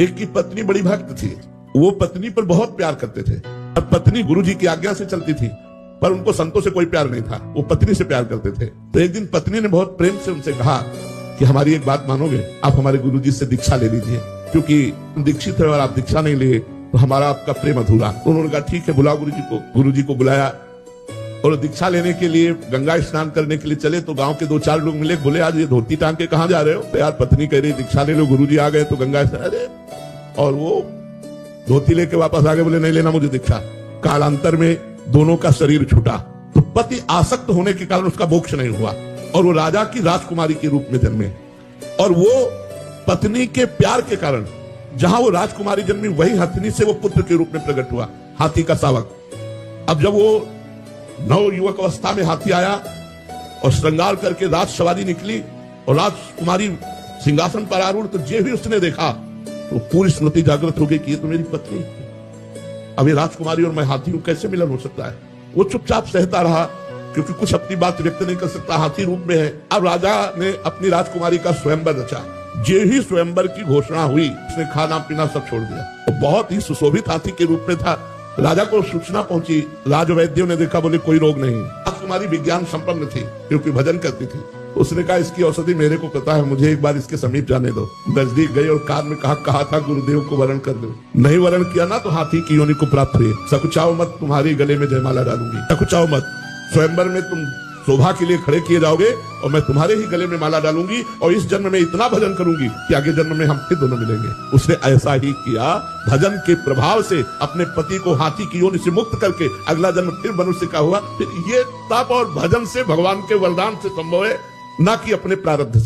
एक की पत्नी बड़ी भक्त थी, वो पत्नी पर बहुत प्यार करते थे। अब पत्नी गुरुजी की आज्ञा से चलती थी, पर उनको संतों से कोई प्यार नहीं था, वो पत्नी से प्यार करते थे। तो एक दिन पत्नी ने बहुत प्रेम से उनसे कहा कि हमारी एक बात मानोगे, आप हमारे गुरुजी से दीक्षा ले लीजिए, क्योंकि हम दीक्षित है और आप दीक्षा नहीं लिए तो हमारा आपका प्रेम अधूरा। उन्होंने कहा ठीक है, बुलाओ गुरुजी को। गुरुजी को बुलाया और दीक्षा लेने के लिए गंगा स्नान करने के लिए चले तो गांव के 2-4 लोग मिले, बोले आज ये धोती टांग के कहां जा रहे हो? तो यार पत्नी कह रही दीक्षा ले लो, गुरुजी आ गए तो गंगा स्नान। अरे और वो धोती लेके वापस आ गए, बोले नहीं लेना मुझे दीक्षा। कालांतर में दोनों का शरीर छूटा। तो पति आसक्त होने के कारण उसका मोक्ष नहीं हुआ और वो राजा की राजकुमारी के रूप में जन्मे। और वो पत्नी के प्यार के कारण जहां वो राजकुमारी जन्मी, वही हथनी से वो पुत्र के रूप में प्रकट हुआ, हाथी का शावक। अब जब वो नव युवक अवस्था में हाथी आया और श्रृंगार करके राज सवारी निकली और राजकुमारी सिंहासन पर आरूढ़, तो जे भी उसने देखा तो पूरी स्मृति जागृत हो गई कि ये तो मेरी पत्नी। अब ये राजकुमारी और मैं हाथी हूं, कैसे मिलन हो सकता है? वो चुपचाप सहता रहा, क्योंकि कुछ अपनी बात व्यक्त नहीं कर सकता, हाथी रूप में है। अब राजा ने अपनी राजकुमारी का स्वयंवर रचा। जे ही स्वयंवर की घोषणा हुई, उसने खाना पीना सब छोड़ दिया। वो बहुत ही सुशोभित हाथी के रूप में था। राजा को सूचना पहुंची, राजवैद्यों ने देखा, बोले कोई रोग नहीं। राजकुमारी विज्ञान संपन्न थी क्योंकि भजन करती थी। उसने कहा इसकी औषधि मेरे को पता है, मुझे एक बार इसके समीप जाने दो। नजदीक गई और कान में कहा था गुरुदेव को वरण कर दो। नहीं वरण किया ना तो हाथी की योनि को प्राप्त हुई। सकुचाओ मत, तुम्हारी गले में जयमाला डालूंगी। सकुचाओ मत, स्वयंवर में तुम शोभा के लिए खड़े किए जाओगे और मैं तुम्हारे ही गले में माला डालूंगी और इस जन्म में इतना भजन करूंगी कि आगे जन्म में हम फिर दोनों मिलेंगे। उसने ऐसा ही किया, भजन के प्रभाव से अपने पति को हाथी की योनि से मुक्त करके अगला जन्म फिर मनुष्य का हुआ। फिर ये तप और भजन से भगवान के वरदान से संभव है, ना कि अपने प्रारब्ध से।